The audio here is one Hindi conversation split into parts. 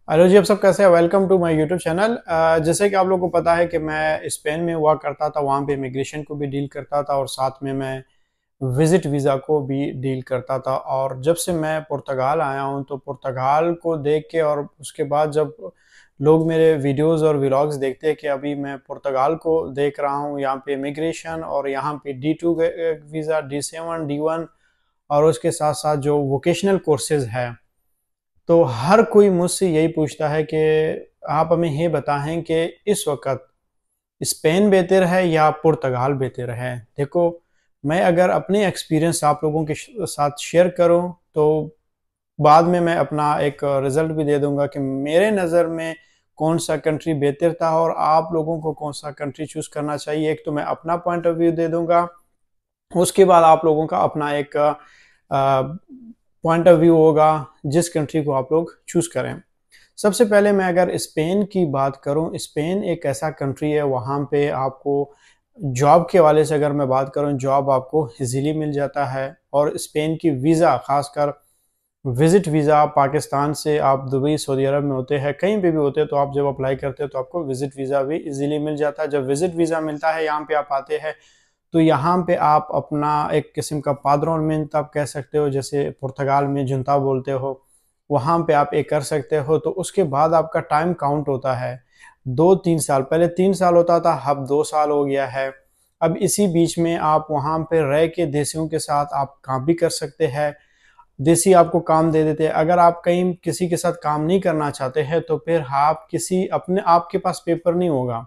हेलो जी, आप सब कैसे हैं? Welcome to my YouTube channel. जैसे कि आप लोगों को पता है कि मैं स्पेन में हुआ करता था, वहाँ पे इमिग्रेशन को भी डील करता था और साथ में मैं विजिट वीज़ा को भी डील करता था। और जब से मैं पुर्तगाल आया हूँ तो पुर्तगाल को देख के और उसके बाद जब लोग मेरे वीडियोस और व्लॉग्स देखते हैं कि अभी मैं पुर्तगाल को देख रहा हूँ, यहाँ पे इमिग्रेशन और यहाँ पे D2 वीज़ा, D7, D1 और उसके साथ साथ जो वोकेशनल कोर्सेज है, तो हर कोई मुझसे यही पूछता है कि आप हमें ये बताएं कि इस वक्त स्पेन बेहतर है या पुर्तगाल बेहतर है। देखो, मैं अगर अपने एक्सपीरियंस आप लोगों के साथ शेयर करूं तो बाद में मैं अपना एक रिजल्ट भी दे दूंगा कि मेरे नज़र में कौन सा कंट्री बेहतर था और आप लोगों को कौन सा कंट्री चूज़ करना चाहिए। एक तो मैं अपना पॉइंट ऑफ व्यू दे दूंगा, उसके बाद आप लोगों का अपना एक पॉइंट ऑफ व्यू होगा जिस कंट्री को आप लोग चूज़ करें। सबसे पहले मैं अगर स्पेन की बात करूं, स्पेन एक ऐसा कंट्री है, वहाँ पे आपको जॉब के हवाले से अगर मैं बात करूं, जॉब आपको इजीली मिल जाता है। और स्पेन की वीज़ा, खासकर विजिट वीज़ा, पाकिस्तान से आप दुबई सऊदी अरब में होते हैं, कहीं पे भी होते हैं, तो आप जब अप्लाई करते हैं तो आपको विजिट वीज़ा भी इजीली मिल जाता है। जब विजिट वीज़ा मिलता है, यहाँ पे आप आते हैं, तो यहाँ पे आप अपना एक किस्म का पाद्रोनमेंट आप कह सकते हो, जैसे पुर्तगाल में जुनता बोलते हो, वहाँ पे आप एक कर सकते हो। तो उसके बाद आपका टाइम काउंट होता है 2-3 साल। पहले 3 साल होता था, अब 2 साल हो गया है। अब इसी बीच में आप वहाँ पे रह के देसियों के साथ आप काम भी कर सकते हैं। देसी आपको काम दे देते हैं। अगर आप कहीं किसी के साथ काम नहीं करना चाहते हैं तो फिर आप किसी अपने आपके पास पेपर नहीं होगा,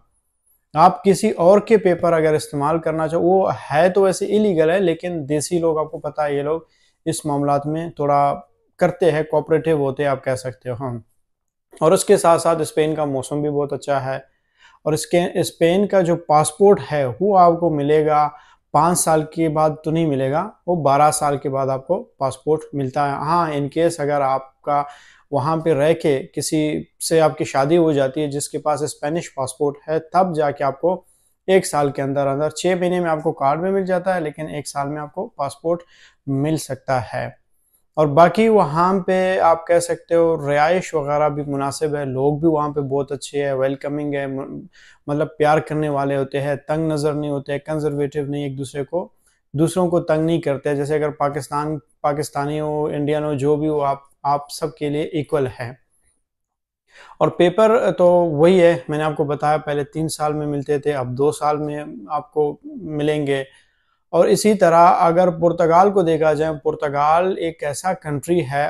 आप किसी और के पेपर अगर इस्तेमाल करना चाहो, वो है तो वैसे इलीगल है, लेकिन देसी लोग, आपको पता है, ये लोग इस मामलात में थोड़ा करते हैं, कोऑपरेटिव होते हैं, आप कह सकते हो हम। और उसके साथ साथ स्पेन का मौसम भी बहुत अच्छा है। और इसके स्पेन का जो पासपोर्ट है वो आपको मिलेगा 5 साल के बाद तो नहीं मिलेगा, वो 12 साल के बाद आपको पासपोर्ट मिलता है। हाँ, इन केस अगर आपका वहाँ पे रह के किसी से आपकी शादी हो जाती है जिसके पास स्पेनिश पासपोर्ट है, तब जाके आपको 1 साल के अंदर अंदर, 6 महीने में आपको कार्ड में मिल जाता है, लेकिन 1 साल में आपको पासपोर्ट मिल सकता है। और बाकी वहाँ पे आप कह सकते हो रिहाइश वगैरह भी मुनासिब है, लोग भी वहाँ पे बहुत अच्छे हैं, वेलकमिंग है, मतलब प्यार करने वाले होते हैं, तंग नज़र नहीं होते हैं, कंजर्वेटिव नहीं, एक दूसरे को, दूसरों को तंग नहीं करते। जैसे अगर पाकिस्तानी हो, इंडियन हो, जो भी हो, आप सबके लिए इक्वल है। और पेपर तो वही है, मैंने आपको बताया, पहले 3 साल में मिलते थे, अब 2 साल में आपको मिलेंगे। और इसी तरह अगर पुर्तगाल को देखा जाए, पुर्तगाल एक ऐसा कंट्री है,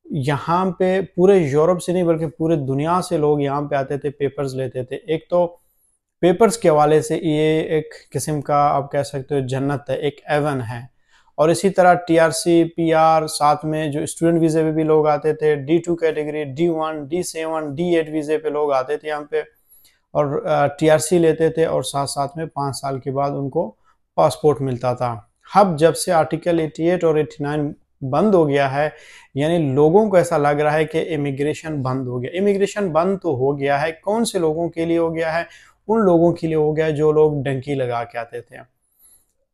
यहाँ पे पूरे यूरोप से नहीं बल्कि पूरे दुनिया से लोग यहाँ पे आते थे, पेपर्स लेते थे। एक तो पेपर्स के हवाले से ये एक किस्म का आप कह सकते हो जन्नत है, एक एवन है। और इसी तरह टीआरसी, पीआर, साथ में जो स्टूडेंट वीज़े पे भी लोग आते थे, D2 category, D1, D7, D8 वीज़े पे लोग आते थे यहाँ पे और टीआरसी लेते थे, और साथ साथ में 5 साल के बाद उनको पासपोर्ट मिलता था। अब जब से आर्टिकल 88 और 89 बंद हो गया है, यानी लोगों को ऐसा लग रहा है कि इमिग्रेशन बंद हो गया। इमिग्रेशन बंद तो हो गया है, कौन से लोगों के लिए हो गया है? उन लोगों के लिए हो गया है जो लोग डंकी लगा के आते थे।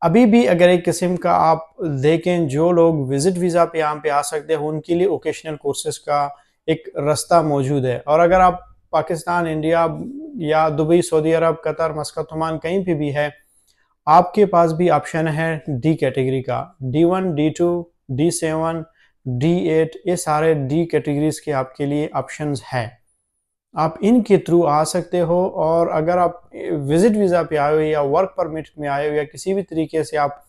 अभी भी अगर एक किस्म का आप देखें, जो लोग विजिट वीज़ा पे यहाँ पे आ सकते हैं, उनके लिए वोकेशनल कोर्सेज का एक रास्ता मौजूद है। और अगर आप पाकिस्तान, इंडिया या दुबई, सऊदी अरब, कतर, मस्कत, ओमान, कहीं पे भी है, आपके पास भी ऑप्शन है डी कैटेगरी का। D1, D2, D7, D8, ये सारे डी कैटेगरीज के आपके लिए ऑप्शंस हैं। आप इनके थ्रू आ सकते हो। और अगर आप विजिट वीज़ा पे आए हो या वर्क परमिट में आए हो या किसी भी तरीके से आप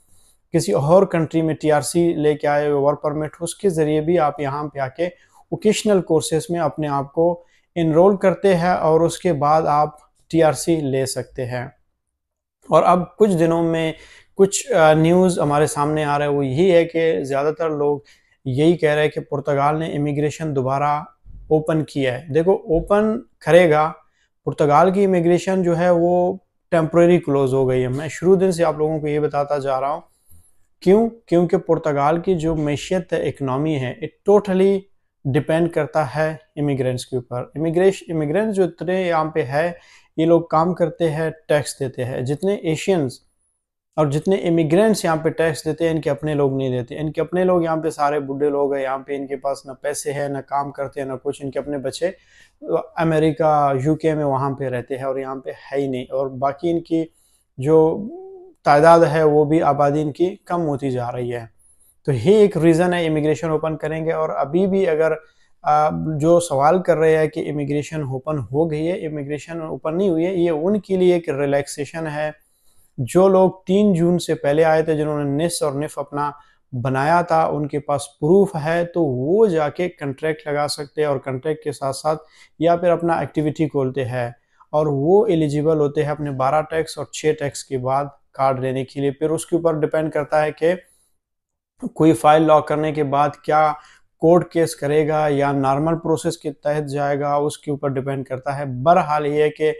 किसी और कंट्री में टीआरसी लेके आए हो, वर्क परमिट, उसके ज़रिए भी आप यहाँ पे आके वोकेशनल कोर्सेज में अपने आप को इनरोल करते हैं और उसके बाद आप टीआरसी ले सकते हैं। और अब कुछ दिनों में कुछ न्यूज़ हमारे सामने आ रहा है, वो यही है कि ज़्यादातर लोग यही कह रहे हैं कि पुर्तगाल ने इमिग्रेशन दोबारा ओपन किया है। देखो, ओपन करेगा, पुर्तगाल की इमिग्रेशन जो है वो टेम्परेरी क्लोज हो गई है। मैं शुरू दिन से आप लोगों को ये बताता जा रहा हूँ। क्यों? क्योंकि पुर्तगाल की जो मैशियत है, इकनॉमी है, ये टोटली डिपेंड करता है इमिग्रेंट्स के ऊपर। इमिग्रेंट्स जो इतने यहाँ पे है, ये लोग काम करते हैं, टैक्स देते हैं। जितने एशियंस और जितने इमिग्रेंट्स यहाँ पे टैक्स देते हैं, इनके अपने लोग नहीं देते। इनके अपने लोग यहाँ पे सारे बूढ़े लोग हैं, यहाँ पे इनके पास ना पैसे हैं, ना काम करते हैं, ना कुछ। इनके अपने बच्चे अमेरिका, यूके में वहाँ पे रहते हैं और यहाँ पे है ही नहीं। और बाकी इनकी जो तादाद है वो भी, आबादी इनकी कम होती जा रही है। तो ये एक रीज़न है इमिग्रेशन ओपन करेंगे। और अभी भी अगर जो सवाल कर रहे हैं कि इमिग्रेशन ओपन हो गई है, इमिग्रेशन ओपन नहीं हुई है, ये उनके लिए एक रिलैक्सेशन है। जो लोग 3 जून से पहले आए थे, जिन्होंने निस और निफ अपना बनाया था, उनके पास प्रूफ है, तो वो जाके कॉन्ट्रैक्ट लगा सकते हैं और कॉन्ट्रैक्ट के साथ साथ या फिर अपना एक्टिविटी खोलते हैं और वो एलिजिबल होते हैं अपने 12 टैक्स और 6 टैक्स के बाद कार्ड लेने के लिए। फिर उसके ऊपर डिपेंड करता है कि कोई फाइल लॉक करने के बाद क्या कोर्ट केस करेगा या नॉर्मल प्रोसेस के तहत जाएगा, उसके ऊपर डिपेंड करता है। बहरहाल ये है कि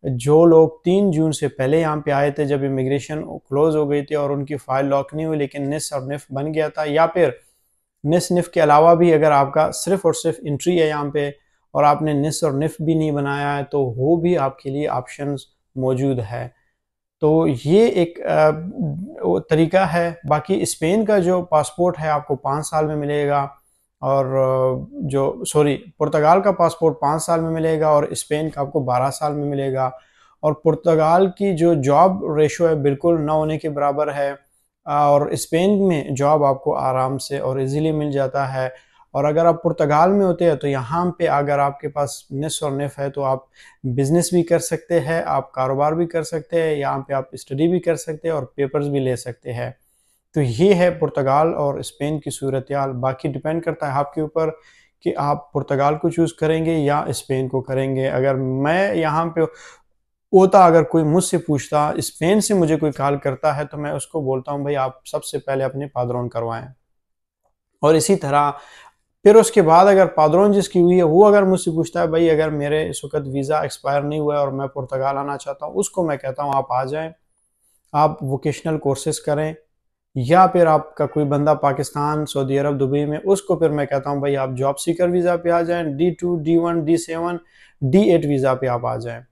जो लोग 3 जून से पहले यहाँ पे आए थे, जब इमिग्रेशन क्लोज हो गई थी और उनकी फाइल लॉक नहीं हुई लेकिन निस और निफ बन गया था, या फिर निस निफ के अलावा भी अगर आपका सिर्फ और सिर्फ एंट्री है यहाँ पे और आपने निस और निफ भी नहीं बनाया है, तो वो भी आपके लिए ऑप्शंस मौजूद है। तो ये एक तरीका है। बाकी स्पेन का जो पासपोर्ट है आपको 5 साल में मिलेगा, और पुर्तगाल का पासपोर्ट 5 साल में मिलेगा और स्पेन का आपको 12 साल में मिलेगा। और पुर्तगाल की जो जॉब रेशो है बिल्कुल ना होने के बराबर है, और स्पेन में जॉब आपको आराम से और इजीली मिल जाता है। और अगर आप पुर्तगाल में होते हैं तो यहाँ पे अगर आपके पास निस और निफ है तो आप बिजनेस भी कर सकते हैं, आप कारोबार भी कर सकते हैं, यहाँ पे आप स्टडी भी कर सकते हैं और पेपर्स भी ले सकते हैं। तो ये है पुर्तगाल और स्पेन की सूरत-हाल। बाकी डिपेंड करता है आपके ऊपर कि आप पुर्तगाल को चूज़ करेंगे या स्पेन को करेंगे। अगर मैं यहाँ पे होता, अगर कोई मुझसे पूछता, स्पेन से मुझे कोई कॉल करता है, तो मैं उसको बोलता हूँ, भाई आप सबसे पहले अपने पादरोन करवाएँ। और इसी तरह फिर उसके बाद अगर पादरोन जिसकी हुई है, वो अगर मुझसे पूछता है, भाई अगर मेरे इस वक़्त वीज़ा एक्सपायर नहीं हुआ है और मैं पुर्तगाल आना चाहता हूँ, उसको मैं कहता हूँ आप आ जाएँ, आप वोकेशनल कोर्सेज़ करें। या फिर आपका कोई बंदा पाकिस्तान, सऊदी अरब, दुबई में, उसको फिर मैं कहता हूँ भाई आप जॉब सीकर वीज़ा पे आ जाएँ, D2, D1, D7, D8 visa पे आप आ जाएँ।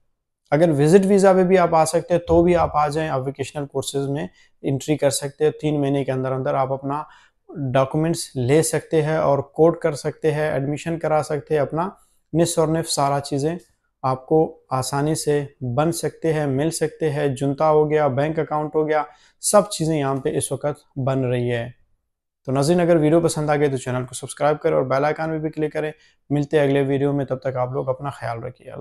अगर विजिट वीज़ा पे भी आप आ सकते हैं तो भी आप आ जाएँ, आप वोकेशनल कोर्सेज़ में एंट्री कर सकते हैं। 3 महीने के अंदर-अंदर आप अपना डॉक्यूमेंट्स ले सकते हैं और कोर्ट कर सकते हैं, एडमिशन करा सकते हैं, अपना निस और निफ सारा चीज़ें आपको आसानी से बन सकते हैं, मिल सकते हैं। जुनता हो गया, बैंक अकाउंट हो गया, सब चीज़ें यहाँ पे इस वक़्त बन रही है। तो नाज़रीन, अगर वीडियो पसंद आ गई तो चैनल को सब्सक्राइब करें और बेल आइकन में भी क्लिक करें। मिलते हैं अगले वीडियो में, तब तक आप लोग अपना ख्याल रखिए।